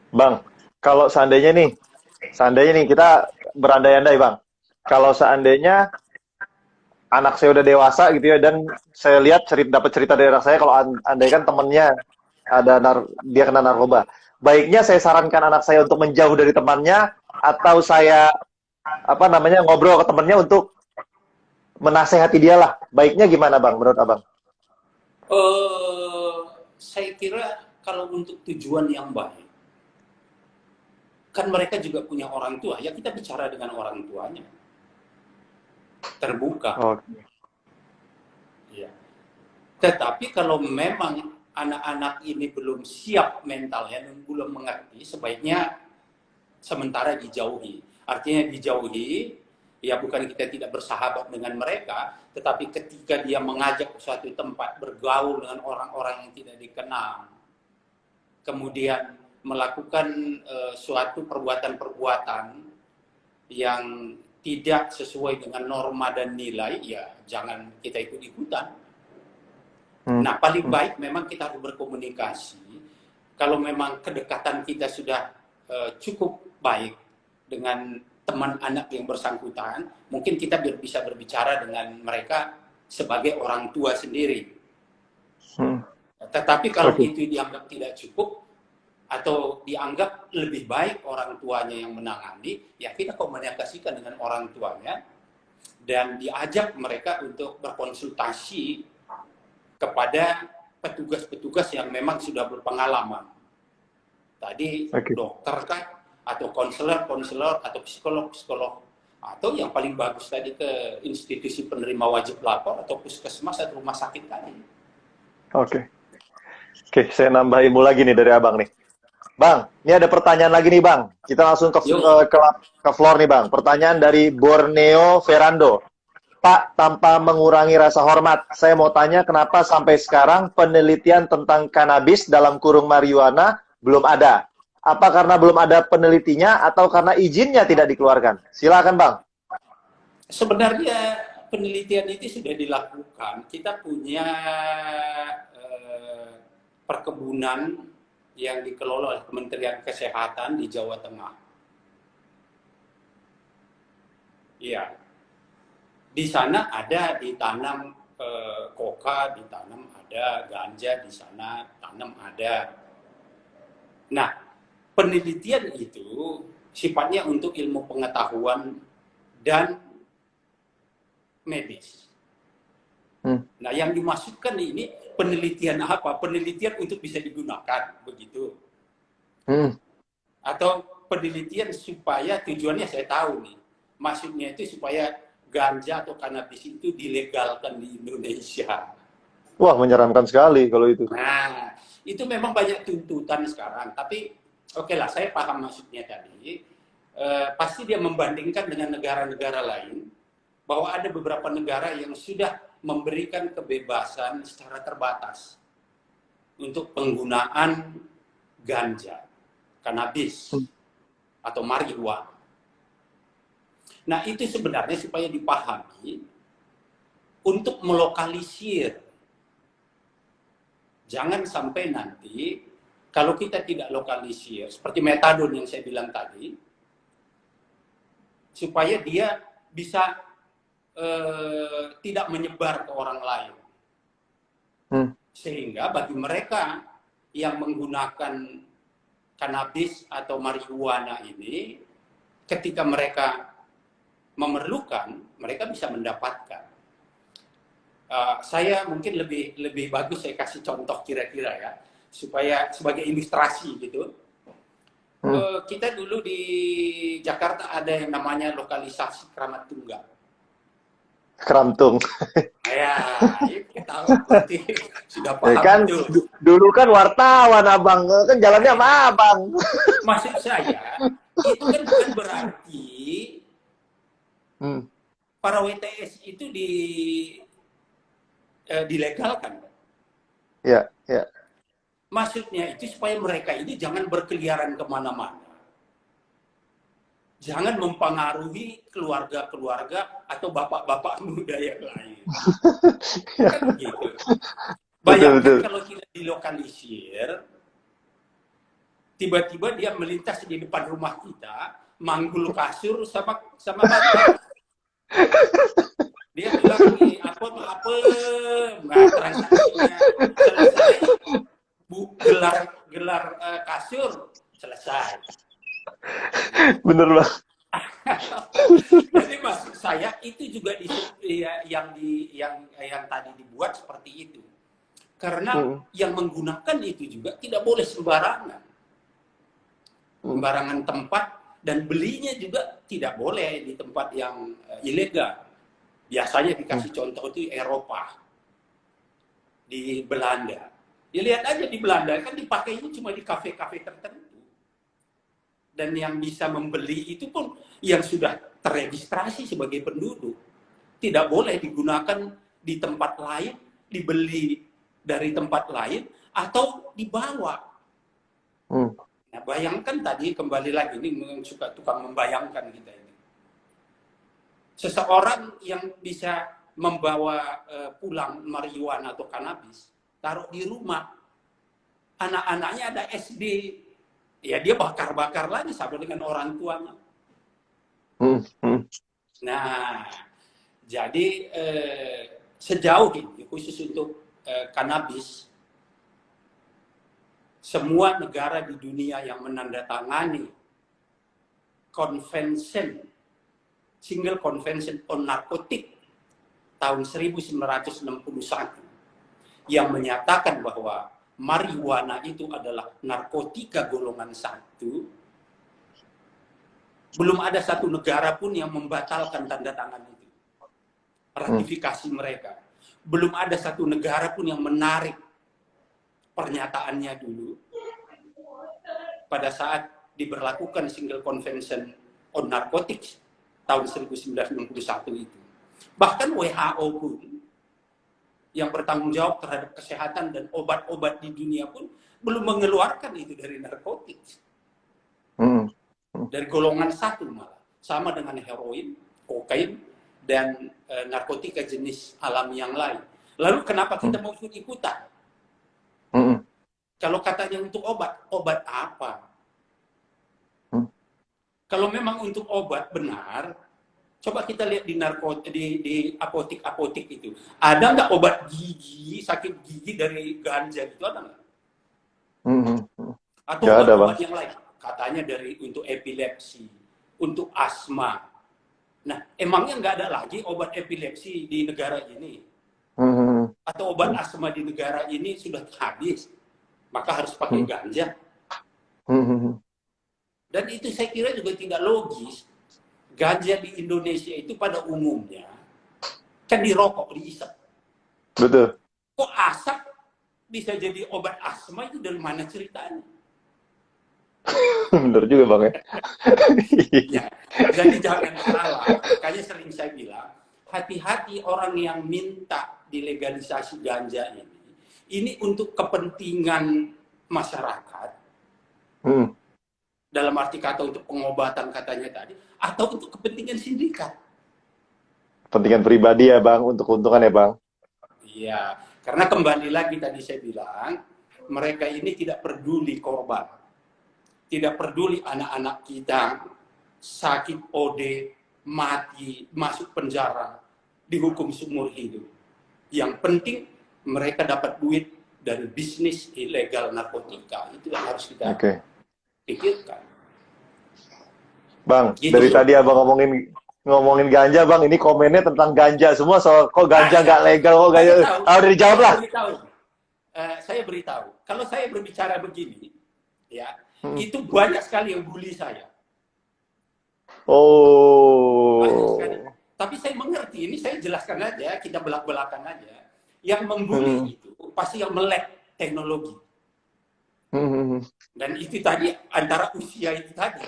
Bang, kalau seandainya nih kita berandai-andai Bang, kalau seandainya anak saya udah dewasa gitu ya, dan saya lihat dapat cerita dari anak saya kalau andai kan temennya dia kena narkoba, baiknya saya sarankan anak saya untuk menjauh dari temannya, atau saya ngobrol ke temannya untuk menasehati dia lah. Baiknya gimana Bang menurut Abang? Saya kira kalau untuk tujuan yang baik, kan mereka juga punya orang tua, ya kita bicara dengan orang tuanya. Terbuka. Ya. Tetapi kalau memang anak-anak ini belum siap mentalnya dan belum mengerti, sebaiknya sementara dijauhi. Artinya dijauhi, ya bukan kita tidak bersahabat dengan mereka, tetapi ketika dia mengajak ke suatu tempat, bergaul dengan orang-orang yang tidak dikenal, kemudian melakukan suatu perbuatan-perbuatan yang tidak sesuai dengan norma dan nilai, ya jangan kita ikut-ikutan. Nah, paling baik memang kita harus berkomunikasi. Kalau memang kedekatan kita sudah cukup baik dengan teman anak yang bersangkutan, mungkin kita bisa berbicara dengan mereka sebagai orang tua sendiri. Tetapi kalau itu dianggap tidak cukup, atau dianggap lebih baik orang tuanya yang menangani, ya kita komunikasikan dengan orang tuanya dan diajak mereka untuk berkonsultasi kepada petugas-petugas yang memang sudah berpengalaman. Tadi dokter kan, atau konselor atau psikolog Atau yang paling bagus tadi ke institusi penerima wajib lapor atau puskesmas atau rumah sakit tadi. Oke. Oke, saya nambah ilmu lagi nih dari Abang nih. Bang, ini ada pertanyaan lagi nih Bang. Kita langsung Yuk. ke floor nih Bang. Pertanyaan dari Borneo Ferrando. Pak, tanpa mengurangi rasa hormat, saya mau tanya kenapa sampai sekarang penelitian tentang kanabis dalam kurung marijuana belum ada? Apa karena belum ada penelitinya atau karena izinnya tidak dikeluarkan? Silakan Bang. Sebenarnya penelitian itu sudah dilakukan. Kita punya perkebunan yang dikelola oleh Kementerian Kesehatan di Jawa Tengah. Iya, di sana ada ditanam koka, ditanam ada ganja, di sana tanam ada. Nah, penelitian itu sifatnya untuk ilmu pengetahuan dan medis. Nah, yang dimaksudkan ini penelitian apa? Penelitian untuk bisa digunakan, begitu. Atau penelitian supaya tujuannya saya tahu nih. Maksudnya itu supaya ganja atau kanabis itu dilegalkan di Indonesia. Wah, menyeramkan sekali kalau itu. Nah, itu memang banyak tuntutan sekarang. Tapi oke lah, saya paham maksudnya tadi. Pasti dia membandingkan dengan negara-negara lain bahwa ada beberapa negara yang sudah memberikan kebebasan secara terbatas untuk penggunaan ganja, kanabis, atau marijuana. Nah, itu sebenarnya supaya dipahami untuk melokalisir. Jangan sampai nanti kalau kita tidak lokalisir, seperti metadon yang saya bilang tadi, supaya dia bisa tidak menyebar ke orang lain. Sehingga bagi mereka yang menggunakan kanabis atau marijuana ini, ketika mereka memerlukan, mereka bisa mendapatkan. Saya mungkin lebih bagus saya kasih contoh kira-kira ya, supaya sebagai ilustrasi gitu. Kita dulu di Jakarta ada yang namanya lokalisasi Keramat Tunggal. Keramtung. Ya, itu tahu berarti sudah paham. Ya kan, dulu kan wartawan Abang, kan jalannya sama Abang. Maksud saya, itu kan bukan berarti para WTS itu dilegalkan. Ya, ya. Maksudnya itu supaya mereka ini jangan berkeliaran kemana-mana. Jangan mempengaruhi keluarga-keluarga atau bapak-bapak muda yang lain. Kan begitu. Bayangkan betul. Kalau tidak dilokalisir, tiba-tiba dia melintas di depan rumah kita, manggul kasur sama bapak. Dia bilang nih, apa, nah, transaksinya selesai, gelar kasur selesai. Bener Bang. Jadi maksud saya itu juga yang tadi dibuat seperti itu. Karena yang menggunakan itu juga tidak boleh sembarangan. Sembarangan tempat, dan belinya juga tidak boleh di tempat yang ilegal. Biasanya dikasih contoh itu Eropa, di Belanda. Dilihat aja di Belanda kan dipakainya cuma di kafe-kafe tertentu. Dan yang bisa membeli itu pun yang sudah terregistrasi sebagai penduduk. Tidak boleh digunakan di tempat lain, dibeli dari tempat lain, atau dibawa. Nah, bayangkan tadi, kembali lagi, ini suka tukang membayangkan kita ini. Seseorang yang bisa membawa pulang marijuana atau kanabis, taruh di rumah, anak-anaknya ada SD, ya dia bakar-bakar lagi sama dengan orang tuanya. Nah, jadi sejauh ini khusus untuk kanabis, semua negara di dunia yang menandatangani Single Convention on Narcotic tahun 1961 yang menyatakan bahwa marijuana itu adalah narkotika golongan 1, Belum ada satu negara pun yang membatalkan tanda tangan itu, ratifikasi mereka. Belum ada satu negara pun yang menarik pernyataannya dulu pada saat diberlakukan Single Convention on Narcotics tahun 1991 itu. Bahkan WHO pun yang bertanggung jawab terhadap kesehatan dan obat-obat di dunia pun belum mengeluarkan itu dari narkotik. Dari golongan satu malah. Sama dengan heroin, kokain, dan narkotika jenis alami yang lain. Lalu kenapa kita mau ikut-ikutan? Kalau katanya untuk obat, obat apa? Kalau memang untuk obat benar, coba kita lihat di apotik-apotik itu. Ada nggak obat gigi, sakit gigi dari ganja itu, ada nggak? Atau obat-obat yang lain? Katanya untuk epilepsi, untuk asma. Nah, emangnya nggak ada lagi obat epilepsi di negara ini? Atau obat asma di negara ini sudah habis, maka harus pakai ganja? Dan itu saya kira juga tidak logis. Ganja di Indonesia itu pada umumnya kan dirokok, diisap. Betul. Kok asap bisa jadi obat asma, itu dari mana ceritanya? Bener juga Bang ya. Ya, jadi jangan salah. Makanya sering saya bilang, hati-hati orang yang minta dilegalisasi ganja ini. Ini untuk kepentingan masyarakat. Dalam arti kata untuk pengobatan katanya tadi, atau untuk kepentingan sindikat. Kepentingan pribadi ya Bang, untuk keuntungan ya Bang. Iya, karena kembali lagi tadi saya bilang, mereka ini tidak peduli korban. Tidak peduli anak-anak kita sakit OD, mati, masuk penjara, dihukum seumur hidup. Yang penting mereka dapat duit dari bisnis ilegal narkotika. Itu yang harus kita pikirkan. Bang, gitu. Dari tadi Abang ngomongin ganja Bang, ini komennya tentang ganja semua, soal kok ganja nggak legal, kok ganja. Udah dijawab lah. Saya beritahu, kalau saya berbicara begini, ya, itu banyak sekali yang bully saya. Tapi saya mengerti, ini saya jelaskan aja, kita belak-belakan aja. Yang membuli itu pasti yang melek teknologi. Dan itu tadi, antara usia itu tadi.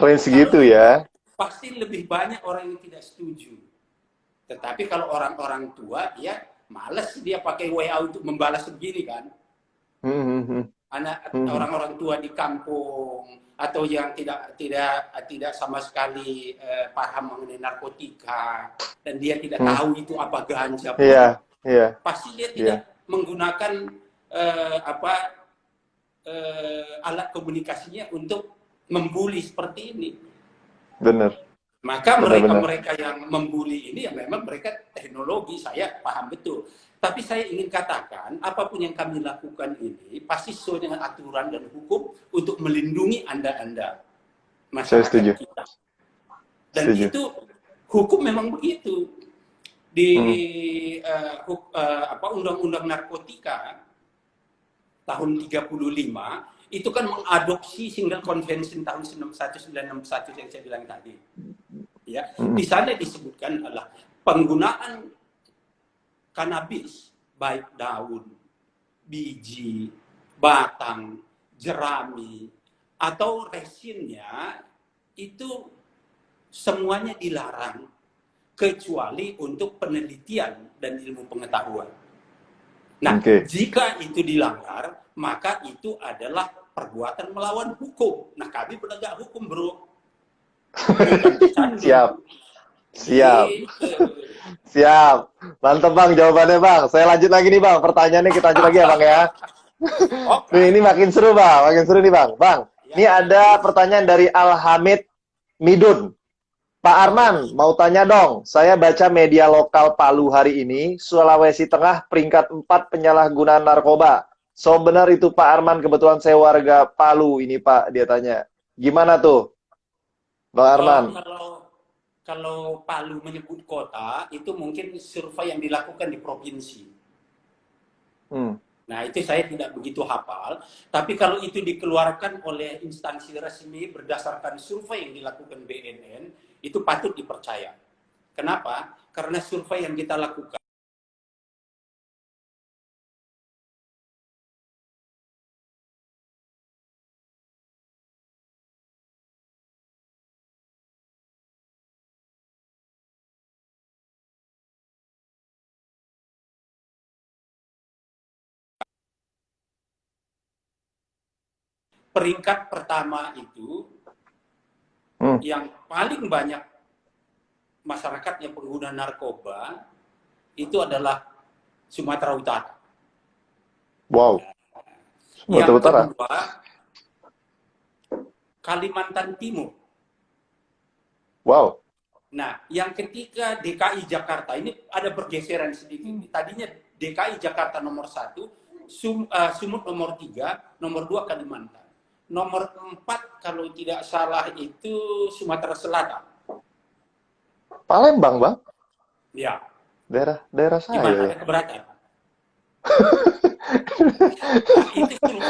Range segitu ya. Pasti lebih banyak orang yang tidak setuju. Tetapi kalau orang-orang tua, dia males dia pakai WA untuk membalas begini kan. Orang-orang tua di kampung atau yang tidak sama sekali paham mengenai narkotika dan dia tidak tahu itu apa ganja, pasti dia tidak menggunakan alat komunikasinya untuk membuli seperti ini. Benar. Maka mereka yang membuli ini ya memang mereka teknologi, saya paham betul. Tapi saya ingin katakan, apapun yang kami lakukan ini pasti sesuai dengan aturan dan hukum untuk melindungi Anda-Anda, masyarakat kita. Dan itu hukum memang begitu. Di Undang-Undang Narkotika tahun 35 itu kan mengadopsi Single Convention tahun 1961 yang saya bilang tadi. Ya, di sana disebutkan adalah penggunaan kanabis, baik daun, biji, batang, jerami, atau resinnya, itu semuanya dilarang, kecuali untuk penelitian dan ilmu pengetahuan. Nah, jika itu dilanggar, maka itu adalah perbuatan melawan hukum. Nah, kami penegak hukum, bro. Siap. Siap. Mantap Bang jawabannya Bang. Saya lanjut lagi nih Bang. Pertanyaannya kita lanjut lagi ya Bang ya. Nih, ini makin seru Bang. Makin seru nih Bang. Bang, ini ada pertanyaan dari Alhamid Midun. Pak Arman, mau tanya dong. Saya baca media lokal Palu hari ini, Sulawesi Tengah peringkat 4 penyalahgunaan narkoba. So benar itu Pak Arman, kebetulan saya warga Palu ini Pak, dia tanya. Gimana tuh, Bang Arman? Kalau Palu menyebut kota, itu mungkin survei yang dilakukan di provinsi. Nah, itu saya tidak begitu hafal. Tapi kalau itu dikeluarkan oleh instansi resmi berdasarkan survei yang dilakukan BNN, itu patut dipercaya. Kenapa? Karena survei yang kita lakukan peringkat pertama itu yang paling banyak masyarakat yang pengguna narkoba itu adalah Sumatera Utara. Wow. Sumatera Yang Utara. kedua, Kalimantan Timur. Wow. Nah, yang ketiga DKI Jakarta. Ini ada pergeseran sedikit. Tadinya DKI Jakarta nomor 1, Sumut nomor 3, nomor 2 Kalimantan. Nomor 4 kalau tidak salah itu Sumatera Selatan. Palembang, Bang. Ya. Daerah saya. Gimana? Ada keberatan?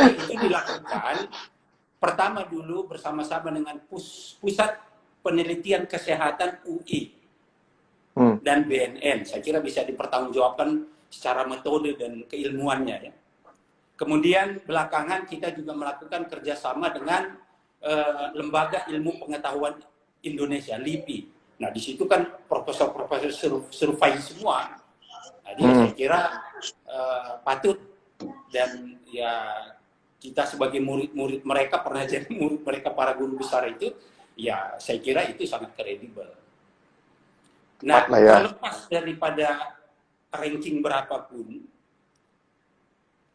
Nah, itu dilakukan pertama dulu bersama-sama dengan Pusat Penelitian Kesehatan UI dan BNN. Saya kira bisa dipertanggungjawabkan secara metode dan keilmuannya ya. Kemudian belakangan kita juga melakukan kerjasama dengan Lembaga Ilmu Pengetahuan Indonesia (LIPI). Nah di situ kan profesor-profesor survei semua. Jadi saya kira patut, dan ya kita sebagai murid-murid mereka, pernah jadi murid mereka para guru besar itu, ya saya kira itu sangat kredibel. Nah, terlepas daripada ranking berapapun,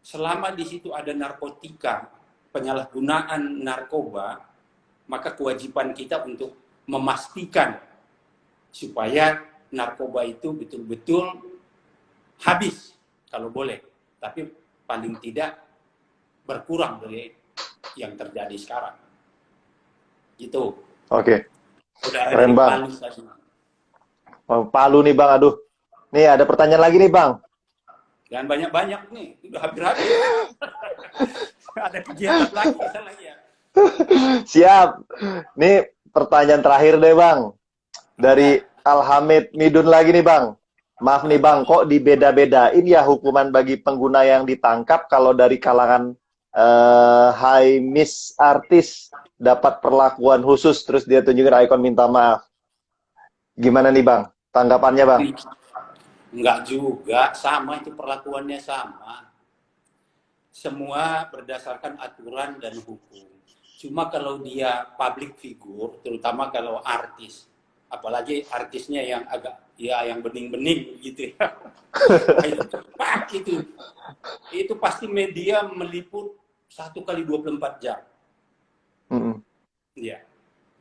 selama di situ ada narkotika, penyalahgunaan narkoba, maka kewajiban kita untuk memastikan supaya narkoba itu betul-betul habis kalau boleh, tapi paling tidak berkurang dari yang terjadi sekarang. Gitu. Oke. Saudara dari Palu tadi. Oh, Palu nih Bang, aduh. Nih ada pertanyaan lagi nih Bang. Jangan banyak-banyak nih, udah habis-habis. Ada kegiatan lagi sana ya. Siap. Nih pertanyaan terakhir deh Bang. Dari Alhamid Midun lagi nih Bang. Maaf nih Bang, kok dibeda-bedain ya hukuman bagi pengguna yang ditangkap kalau dari kalangan high miss artis dapat perlakuan khusus, terus dia tunjukin ikon minta maaf. Gimana nih Bang? Tanggapannya Bang? Enggak juga, sama itu perlakuannya sama. Semua berdasarkan aturan dan hukum. Cuma kalau dia public figure, terutama kalau artis, apalagi artisnya yang agak yang bening-bening gitu ya. Itu cepat itu pasti media meliput 1 kali 24 jam. Iya.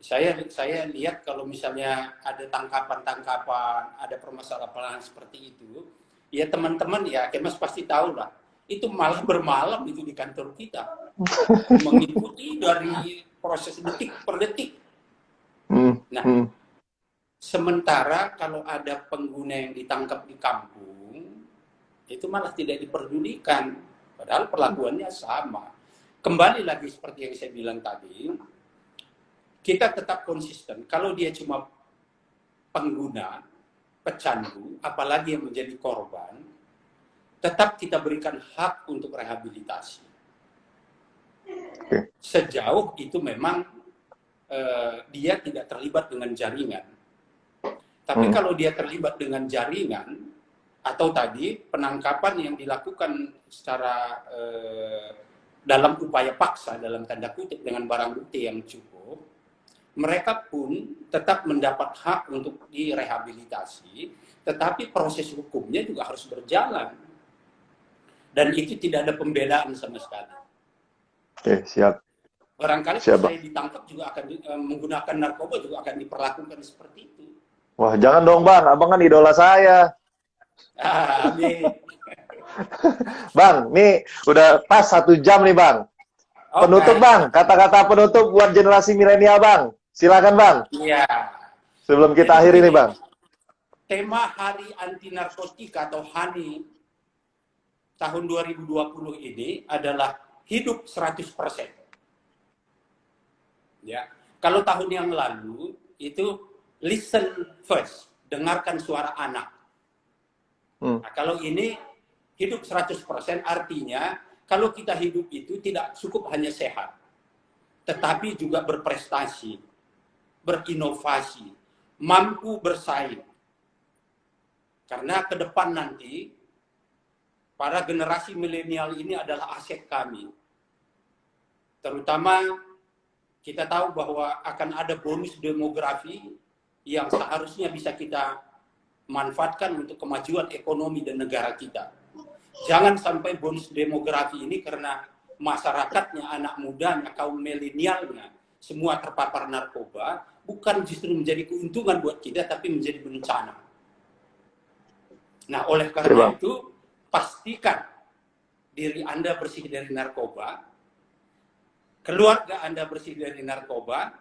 Saya lihat kalau misalnya ada tangkapan-tangkapan, ada permasalahan seperti itu, ya teman-teman ya, Kemas pasti tahu lah. Itu malah bermalam itu di kantor kita. Mengikuti dari proses detik per detik. Nah, sementara kalau ada pengguna yang ditangkap di kampung, itu malah tidak diperdulikan. Padahal perlakuannya sama. Kembali lagi seperti yang saya bilang tadi, kita tetap konsisten. Kalau dia cuma pengguna, pecandu, apalagi yang menjadi korban, tetap kita berikan hak untuk rehabilitasi. Sejauh itu memang dia tidak terlibat dengan jaringan. Tapi kalau dia terlibat dengan jaringan, atau tadi penangkapan yang dilakukan secara dalam upaya paksa, dalam tanda kutip dengan barang bukti yang cukup, mereka pun tetap mendapat hak untuk direhabilitasi, tetapi proses hukumnya juga harus berjalan. Dan itu tidak ada pembedaan sama sekali. Oke, siap. Barangkali kalau saya ditangkap juga akan menggunakan narkoba juga akan diperlakukan seperti itu. Wah, jangan dong Bang, Abang kan idola saya. Amin. Bang, nih udah pas 1 jam nih Bang. Penutup Bang, kata-kata penutup buat generasi milenial Bang. Silakan Bang. Iya. Sebelum kita akhiri nih Bang. Tema Hari Anti Narkotika atau HANI tahun 2020 ini adalah hidup 100%. Ya. Kalau tahun yang lalu itu listen first, dengarkan suara anak. Nah, kalau ini hidup 100% artinya kalau kita hidup itu tidak cukup hanya sehat, tetapi juga berprestasi, berinovasi, mampu bersaing. Karena ke depan nanti para generasi milenial ini adalah aset kami. Terutama kita tahu bahwa akan ada bonus demografi yang seharusnya bisa kita manfaatkan untuk kemajuan ekonomi dan negara kita. Jangan sampai bonus demografi ini karena masyarakatnya, anak mudanya, kaum milenialnya, semua terpapar narkoba, bukan justru menjadi keuntungan buat kita, tapi menjadi bencana. Nah, oleh karena itu, pastikan diri Anda bersih dari narkoba, keluarga Anda bersih dari narkoba,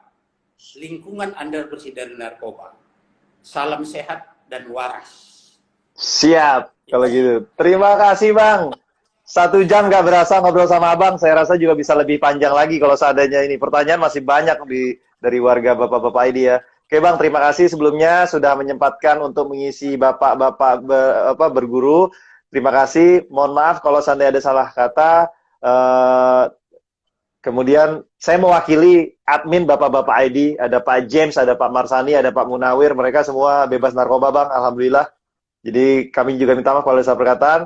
lingkungan Anda bersih dari narkoba. Salam sehat dan waras. Siap, kalau gitu. Terima kasih, Bang. 1 jam gak berasa ngobrol sama Abang. Saya rasa juga bisa lebih panjang lagi kalau seadanya ini. Pertanyaan masih banyak dari warga Bapak-Bapak ini ya. Oke, Bang, terima kasih sebelumnya sudah menyempatkan untuk mengisi Bapak-Bapak berguru. Terima kasih. Mohon maaf kalau seandainya ada salah kata. Kemudian saya mewakili admin Bapak-Bapak ID. Ada Pak James, ada Pak Marsani, ada Pak Munawir. Mereka semua bebas narkoba, Bang. Alhamdulillah. Jadi kami juga minta maaf kalau ada salah perkataan.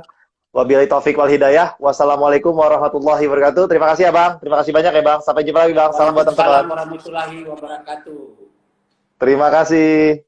Wabillahi taufik wal hidayah. Wassalamualaikum warahmatullahi wabarakatuh. Terima kasih ya, Bang. Terima kasih banyak ya, Bang. Sampai jumpa lagi, Bang. Salam buat teman-teman. Waalaikumsalam warahmatullahi wabarakatuh. Terima kasih.